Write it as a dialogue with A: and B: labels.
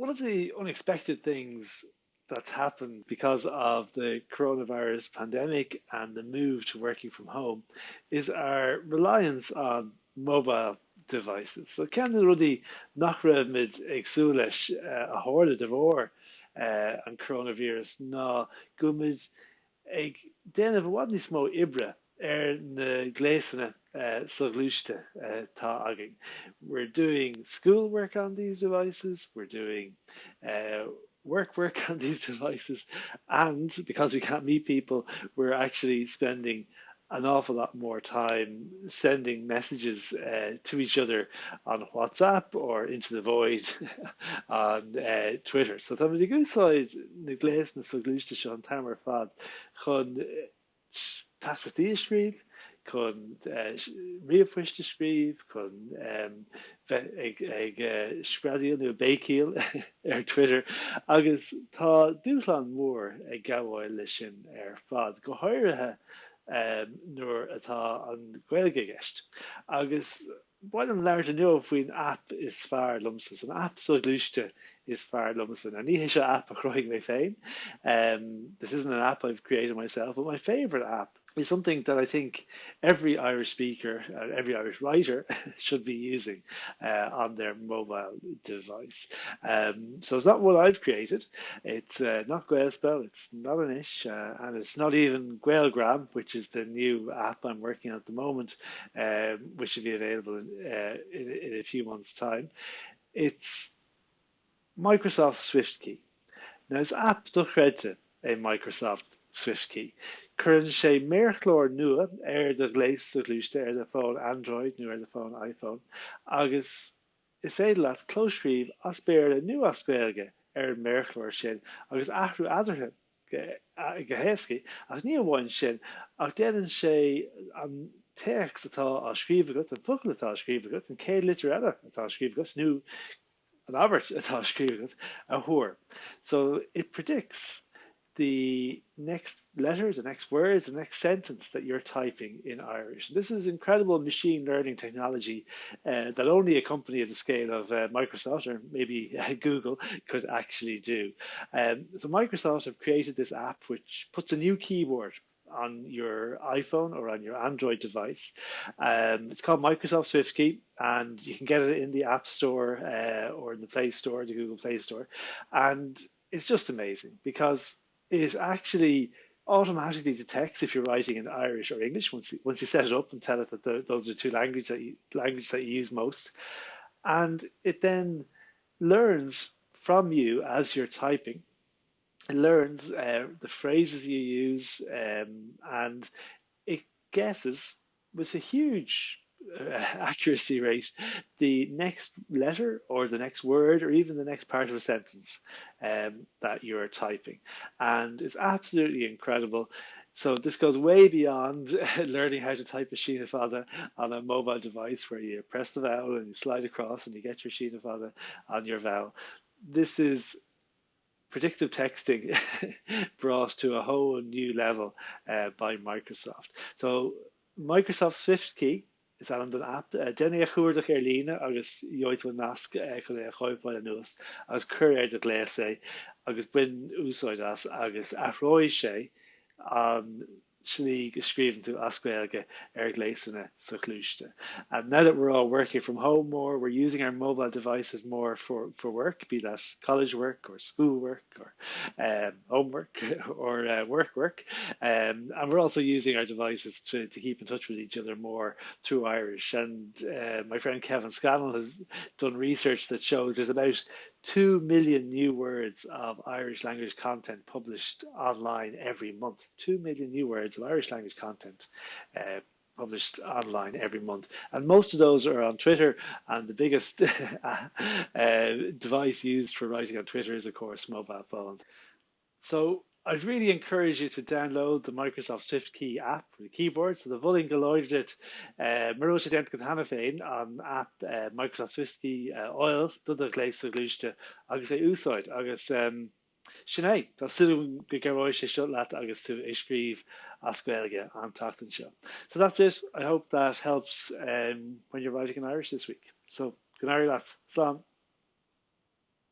A: one of the unexpected things that's happened because of the coronavirus pandemic and the move to working from home is our reliance on mobile devices. So ceann rudí nach raibh mid ag súil leis a tharla de bhór an coronavirus ná go mid ag déanamh bhhad níos mó ibre na gléasanna Shoghluaiste tá agin. We're doing schoolwork on these devices, we're doing uh, work on these devices, and because we can't meet people, we're actually spending an awful lot more time sending messages to each other on WhatsApp or into the void on Twitter. So tá muid ag úsáid na gléas na Shoghluaiste seo an tamar fad chun tasmatí a scríb, chun riamhfuiste scríb, chun ag spreadaíonn nó béiciúil ar Twitter, agus tá dúshlán mór ag gabháil lei sin ar fad go háirithe nuair atá an Gaeilge gceist. Agus bhain an leir an nua faoin app is fearr Liomsa. An app Shoghluaiste is fearr Liomsa. And ní sé app a chroig mé féin. This isn't an app I've created myself, but my favorite app is something that I think every Irish speaker, every Irish writer should be using on their mobile device. So it's not what I've created. It's not Gaelspell, it's not an ish, and it's not even Gaelgram, which is the new app I'm working on at the moment, which should be available in a few months' time. It's Microsoft SwiftKey. Now, it's app dochreidte a Microsoft SwiftKey. Cuireann sé méarchlór nua ar de gléas Shoghluaiste ar de phone Android nó ar de phone iPhone, agus is éidir leat clóisríomh as béarla nu as béalge ar méarchlór sin, agus ahrú adarthe go héascaí, ach ní amháin sin, ach déanann sé an text atá á scríomhagat, an focail atá á scríomhagat, an céad litir eile atá á scríomhagat, nó an Albert atá á scríomhagat a thuair. So it predicts the next letter, the next word, the next sentence that you're typing in Irish. This is incredible machine learning technology that only a company of the scale of Microsoft or maybe Google could actually do. So Microsoft have created this app which puts a new keyboard on your iPhone or on your Android device. It's called Microsoft SwiftKey, and you can get it in the App Store or in the Play Store, the Google Play Store. And it's just amazing because it actually automatically detects if you're writing in Irish or English once you set it up and tell it that those are two languages that you use most. And it then learns from you as you're typing. It learns the phrases you use, and it guesses with a huge accuracy rate the next letter or the next word or even the next part of a sentence that you're typing. And it's absolutely incredible. So this goes way beyond learning how to type a Sína Fada on a mobile device where you press the vowel and you slide across and you get your Sína Fada on your vowel. This is predictive texting brought to a whole new level by Microsoft. So Microsoft SwiftKey is an den app déine a chuúrdach ar líne agus joitfu nasc chun é choibáil nuas agus cur ar de gléas é agus buin úsáid as agus athróidh sé an slí scríbn tú ascuilge ar gléasanna Shoghluaiste. And now that we're all working from home more, we're using our mobile devices more for work, be that college work or school work or homework or work. And we're also using our devices to keep in touch with each other more through Irish. And my friend Kevin Scannell has done research that shows there's about 2 million new words of Irish language content published online every month. 2 million new words of Irish language content published online every month. And most of those are on Twitter. And the biggest device used for writing on Twitter is, of course, mobile phones. So I'd really encourage you to download the Microsoft SwiftKey app for the keyboard. So the bhfuil go láidir marró sé dent go hana féin an app Microsoft SwiftKey oil dud a gléis Shoghluaiste agus é úsáid agus sinné tá siúm go gabháil sé seo leat agus tú é scríb as Gaeilge an tachtain seo. So that's it. I hope that helps when you're writing in Irish this week. So good night, lads. Slán.